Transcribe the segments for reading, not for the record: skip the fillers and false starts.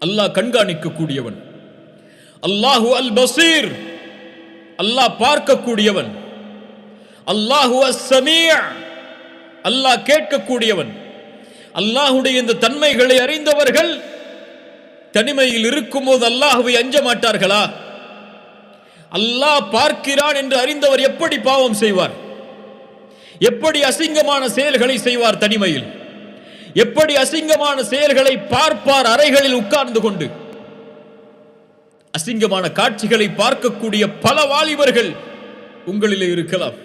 அல்லாஹ் கண்காணிக்கக்கூடியவன். அல்லாஹு அல் பசீர், அல்லாஹ் பார்க்கக்கூடியவன். அல்லாஹு அஸ்-ஸமீஅ், அல்லாஹ் கேட்கக்கூடியவன். அல்லாஹுடைய இந்த தன்மைகளை அறிந்தவர்கள் தனிமையில் இருக்கும்போது அல்லாஹ்வை அஞ்ச மாட்டார்களா? அல்லாஹ் பார்க்கிறான் என்று அறிந்தவர் எப்படி பாவம் செய்வார்? எப்படி அசிங்கமான செயல்களை செய்வார்? தனிமையில் எப்படி அசிங்கமான செயல்களை பார்ப்பார்? அறைகளில் உட்கார்ந்து கொண்டு அசிங்கமான காட்சிகளை பார்க்கக்கூடிய பல வாலிபர்கள் உங்களிலே இருக்கலாம்.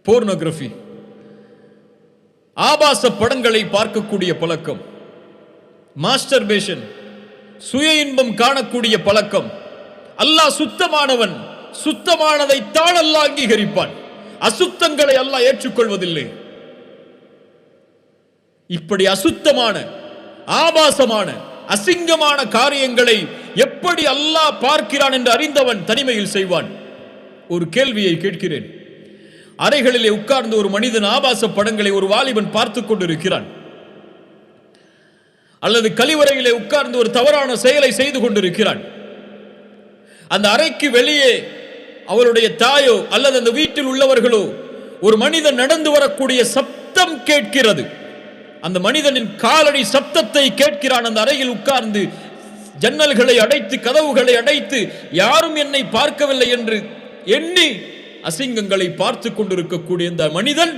போர்னோகிராஃபி, ஆபாச படங்களை பார்க்கக்கூடிய பழக்கம், மாஸ்டர்பேஷன், சுய இன்பம் காணக்கூடிய பழக்கம். அல்லாஹ் சுத்தமானவன், சுத்தமானதை தான் அல்லாஹ் அங்கீகரிப்பான், அசுத்தங்களை அல்லாஹ் ஏற்றுக்கொள்வதில்லை. இப்படி அசுத்தமான, ஆபாசமான, அசிங்கமான காரியங்களை எப்படி அல்லாஹ் பார்க்கிறான் என்று அறிந்தவன் தனிமையில் செய்வான்? ஒரு கேள்வியை கேட்கிறேன். அறைகளிலே உட்கார்ந்து ஒரு மனிதன் ஆபாச படங்களை ஒரு வாலிபன் பார்த்துக் கொண்டிருக்கிறான், அல்லது கழிவறையிலே உட்கார்ந்து ஒரு தவறான செயலை செய்து கொண்டிருக்கிறான். அந்த அறைக்கு வெளியே அவருடைய தாயோ அல்லது அந்த வீட்டில் உள்ளவர்களோ ஒரு மனிதன் நடந்து வரக்கூடிய சப்தம் கேட்கிறது. அந்த மனிதனின் காலடி சப்தத்தை கேட்கிறான். அந்த அறையில் உட்கார்ந்து ஜன்னல்களை அடைத்து கதவுகளை அடைத்து யாரும் என்னை பார்க்கவில்லை என்று எண்ணி அசிங்கங்களை பார்த்து கொண்டிருக்கக்கூடிய இந்த மனிதன்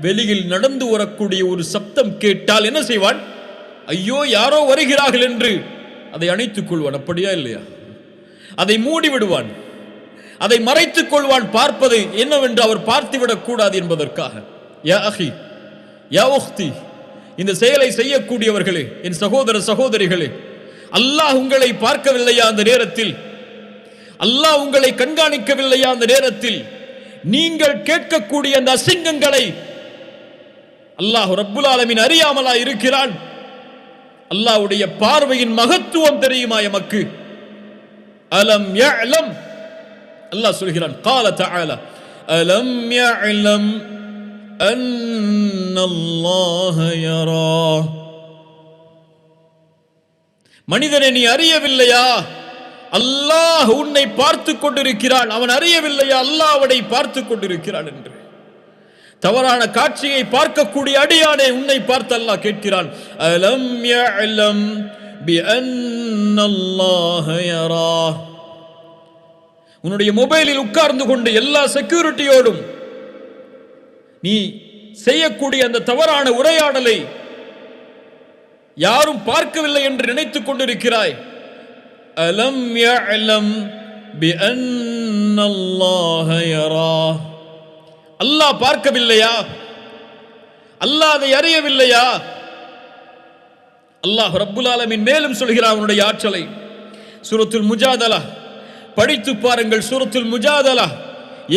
வெளியில் நடந்து வரக்கூடிய ஒரு சப்தம் கேட்டால் என்ன செய்வான்? ஐயோ, யாரோ வருகிறார்கள் என்று அதை அணைத்துக் கொள்வான். அப்படியா இல்லையா? அதை மூடி விடுவான், அதை மறைத்துக் கொள்வான். பார்ப்பது என்னவென்று அவர் பார்த்துவிடக் கூடாது என்பதற்காக. யா அஹி, யா உக்தி, இந்த செயலை செய்யக்கூடியவர்களே, என் சகோதர சகோதரிகளே, அல்லாஹ் உங்களை பார்க்கவில்லையா? அந்த நேரத்தில் அல்லாஹ் உங்களை கண்காணிக்கவில்லையா? அந்த நேரத்தில் நீங்கள் கேட்கக்கூடிய அந்த அசிங்கங்களை அல்லாஹ் ரப்புல் ஆலமீன் அறியாமலா இருக்கிறான்? அல்லாஹ்வுடைய பார்வையின் மகத்துவம் தெரியுமா எமக்கு? அலம் யஅலம், அல்லாஹ் சொல்கிறான், قال تعالى அலம் யஅலம் அன்னல்லாஹ யரா. மனிதனே, நீ அறியவில்லையா? அல்லாஹ் உன்னை பார்த்து கொண்டிருக்கிறான். அவன் அறியவில்லையா அல்லாஹ் அவனை பார்த்து கொண்டிருக்கிறான் என்று? தவறான காட்சியை பார்க்கக்கூடிய அடியானே, உன்னை பார்த்து அல்லாஹ் கேட்கிறான். அலம் யஅலம் பிஅன்னல்லாஹ யரா. உன்னுடைய மொபைலில் உட்கார்ந்து கொண்டு எல்லா செக்யூரிட்டியோடும் நீ செய்யக்கூடிய அந்த தவறான உரையாடலை யாரும் பார்க்கவில்லை என்று நினைத்துக் கொண்டிருக்கிறாய். அலம் யஅலம் பிஅன்னல்லாஹ யரா. அல்லாஹ் பார்க்கவில்லையா? அல்லாஹ் அதை அறியவில்லையா? அல்லாஹ் ரப்புல் ஆலமீன் மேலும் சொல்கிறான் அவனுடைய ஆற்றலை. சூரத்துல் முஜாதலா படித்து பாருங்கள். சூரத்துல் முஜாதலா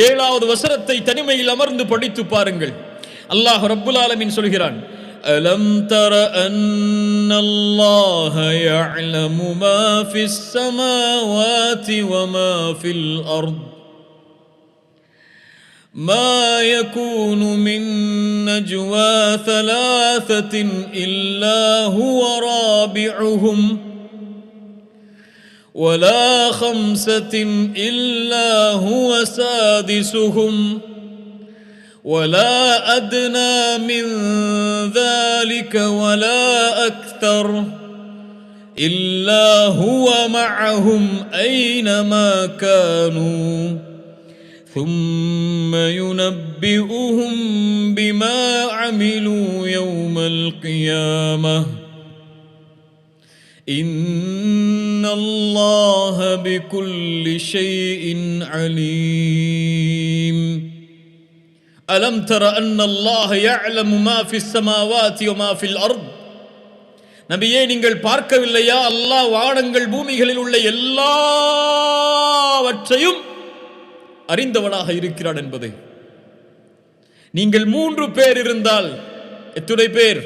7வது வசனத்தை தனிமையில் அமர்ந்து படித்து பாருங்கள். அல்லாஹ் ரப்புல் ஆலமீன் சொல்கிறான், அலம் தர அன்னல்லாஹ யஅலமு மா ஃபிஸ் ஸமாவாதி வ மா ஃபில் அர்த் மா யகூனு மின் நஜ்வா ثلاثة இல்லா ஹுவ ராபிஉஹும் ولا 5 إلا هو سادسهم ولا أدنى من ذلك ولا أكثر إلا هو معهم أينما كانوا ثم ينبئهم بما عملوا يوم القيامة إن الله بكل شيء عليم ألم تر أن الله يعلم ما في السماوات وما في الأرض. நபியே, நீங்கள் பார்க்கவில்லையா? அல்லாஹ் வானங்கள் பூமிகளில் உள்ள எல்லாவற்றையும் அறிந்தவனாக இருக்கிறான் என்பதை. நீங்கள் 3 பேர் இருந்தால் எத்தனை பேர்?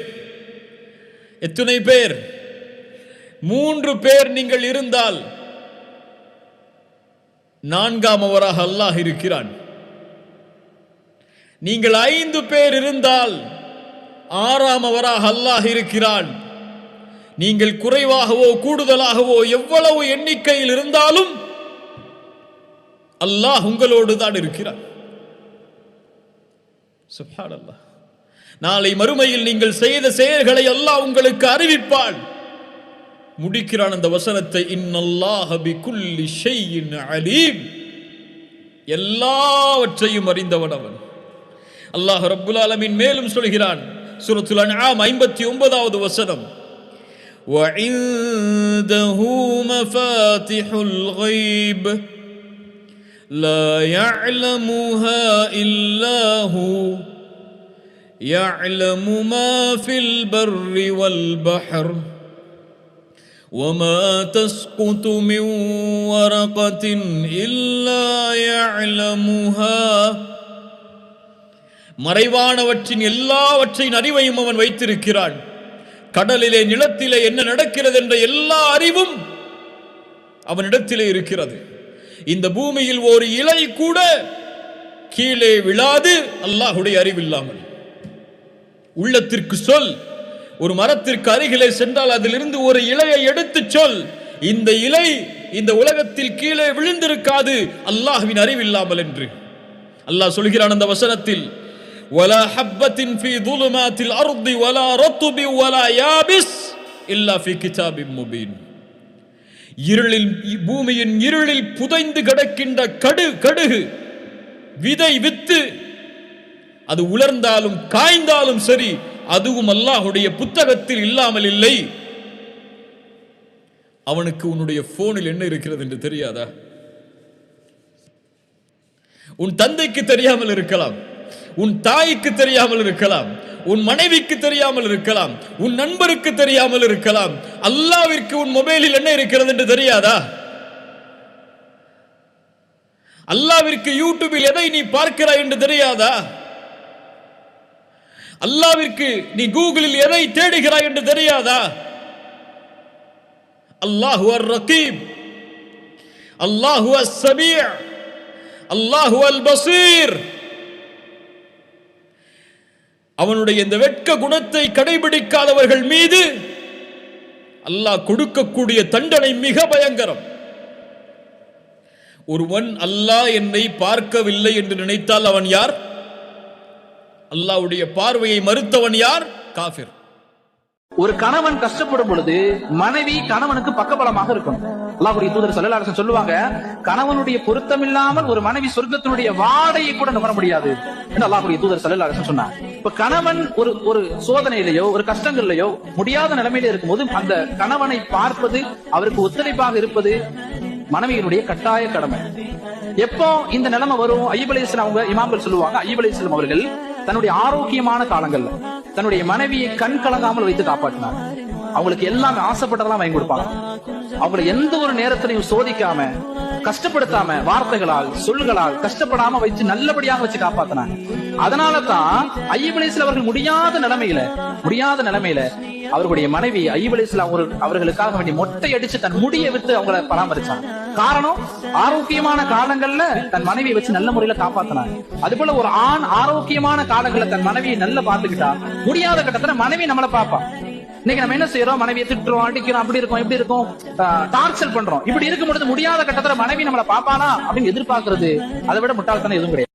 3 பேர் நீங்கள் இருந்தால் 4ஆமவராக அல்லாஹ் இருக்கிறான். நீங்கள் 5 பேர் இருந்தால் 6ஆமவராக அல்லாஹ் இருக்கிறான். நீங்கள் குறைவாகவோ கூடுதலாகவோ எவ்வளவு எண்ணிக்கையில் இருந்தாலும் அல்லாஹ் உங்களோடு தான் இருக்கிறார். சுப்ஹானல்லாஹ். நாளை மறுமையில் நீங்கள் செய்த செயல்களை அல்லாஹ் உங்களுக்கு அறிவிப்பான். முடிக்கிறான் அந்த வசனத்தை, இன்னல்லாஹ பிகுல்லி ஷைஇன் அலீம். எல்லாவற்றையும் அறிந்தவன் அவன். அல்லாஹ் ரப்புல் ஆலமீன் மேலும் சொல்கிறான் சூரத்துல் அன்ஆம் 59வது வசனம், وَعِندَهُ مَفَاتِحُ الْغَيْبِ لَا يَعْلَمُهَا إِلَّا هُوَ يَعْلَمُ مَا فِي الْبَرِّ وَالْبَحْرِ وَمَا تَسْقُطُ مِنْ وَرَقَةٍ إِلَّا يَعْلَمُهَا. மறைவானவற்றின் எல்லாவற்றின் அறிவையும் அவன் வைத்திருக்கிறான். கடலிலே நிலத்திலே என்ன நடக்கிறது என்ற எல்லா அறிவும் அவனிடத்திலே இருக்கிறது. இந்த பூமியில் ஒரு இலை கூட கீழே விழாது அல்லாஹ்வுடைய அறிவில்லாமல். உள்ளத்திற்கு சொல், ஒரு மரத்திற்கு அருகிலே சென்றால் அதிலிருந்து ஒரு இலையை எடுத்து சொல், இந்த இலை இந்த உலகத்தில் கீழே விழுந்திருக்காது அல்லாஹ்வின் அறிவில்லாமல் என்று. அல்லாஹ் சொல்கிறான் அந்த வசனத்தில், ولا حبة في ظلمات الأرض ولا رطب ولا يابس إلا في كتاب مبين. இருளில், பூமியின் இருளில் புதைந்து கிடக்கின்ற கடுகு விதை வித்து அது உலர்ந்தாலும் காய்ந்தாலும் சரி, அதுவும் அல்லாஹ்வுடைய புத்தகத்தில் இல்லாமல் இல்லை. அவனுக்கு உன்னுடைய போனில் என்ன இருக்கிறது என்று தெரியாதா? உன் தந்தைக்கு தெரியாமல் இருக்கலாம், உன் தாய்க்கு தெரியாமல் இருக்கலாம், உன் மனைவிக்கு தெரியாமல் இருக்கலாம், உன் நண்பருக்கு தெரியாமல் இருக்கலாம். அல்லாஹ்விற்கு உன் மொபைலில் என்ன இருக்கிறது என்று தெரியாதா? அல்லாஹ்விற்கு யூடியூபில் எதை நீ பார்க்கிறாய் என்று தெரியாதா? அல்லாஹ்விற்கு நீ கூகுளில் எதை தேடுகிறாய் என்று தெரியாதா? அல்லாஹு அர் ரகீப், அல்லாஹு அஸ் ஸமீ', அல்லாஹு அல் பஸீர். அவனுடைய இந்த வெட்க குணத்தை கடைபிடிக்காதவர்கள் மீது அல்லாஹ் கொடுக்கக்கூடிய தண்டனை மிக பயங்கரம். ஒருவன் அல்லாஹ் என்னை பார்க்கவில்லை என்று நினைத்தால் அவன் யார்? அல்லாஹ்வுடைய பார்வையை மறுத்தவன் யார்? காஃபிர். ஒரு கணவன் கஷ்டப்படும் பொழுது மனைவி கணவனுக்கு பக்கபலமாக இருக்கணும். அல்லாஹ்வுடைய தூதர் ஸல்லல்லாஹு அலைஹி வஸல்லம் சொல்லுவாங்க, கணவனுடைய பொருத்தம் இல்லாமல் ஒரு மனைவி சொர்க்கத்தினுடைய வாடையை கூட நுகர முடியாது என்று அல்லாஹ்வுடைய தூதர் ஸல்லல்லாஹு அலைஹி வஸல்லம் சொன்னார். இப்ப கணவன் ஒரு சோதனையிலேயோ ஒரு கஷ்டங்களிலேயோ முடியாத நிலைமையில இருக்கும்போது அந்த கணவனை பார்ப்பது, அவருக்கு ஒத்துழைப்பாக இருப்பது மனைவியினுடைய கட்டாய கடமை. எப்போ இந்த நிலைமை வரும்? அய்யூப் அலைஹிஸ்ஸலாம் அவங்க இமாம்கள் சொல்லுவாங்க, அய்யூப் அலைஹிஸ்ஸலாம் அவர்கள் தன்னுடைய ஆரோக்கியமான காலங்கள்ல தன்னுடைய மனைவியை கண் கலங்காமல் வைத்து காப்பாற்றினார். அவங்களுக்கு எல்லாமே ஆசைப்பட்டதெல்லாம் வாங்கி கொடுப்பாங்க. அவங்களை எந்த ஒரு நேரத்திலையும் சோதிக்காம, கஷ்டப்படுத்தாம, வார்த்தைகளால் சொல்லுகளால் கஷ்டப்படாம வச்சு நல்லபடியாக வச்சு காப்பாத்தினாங்க. அதனால தான் அய்யூப் அலைஹிஸ்ஸலாம் அவர்கள் முடியாத நிலைமையில அவர்களுடைய மனைவி அய்யூப் அலைஹிஸ்ஸலாம் அவர்களுக்காக வேண்டி மொட்டை அடிச்சு தன் முடியை விட்டு அவங்களை பராமரிச்சாங்க. காரணம், ஆரோக்கியமான காலங்கள்ல தன் மனைவியை வச்சு நல்ல முறையில காப்பாத்தினாங்க. அது போல ஒரு ஆண் ஆரோக்கியமான காலங்கள்ல தன் மனைவியை நல்ல பார்த்துக்கிட்டா முடியாத கட்டத்துல மனைவி நம்மளை பார்ப்பா. இன்னைக்கு நம்ம என்ன செய்யறோம்? மனைவியை திட்டுறோம், அடிக்கிறோம், அப்படி இருக்கும், இப்படி இருக்கும், டார்ச்சர் பண்றோம். இப்படி இருக்கும் பொழுது முடியாத கட்டத்துல மனைவி நம்மளை பாப்பானா அப்படின்னு எதிர்பார்க்கறது அதை விட முட்டாள்தனம் எதுவும் கிடையாது.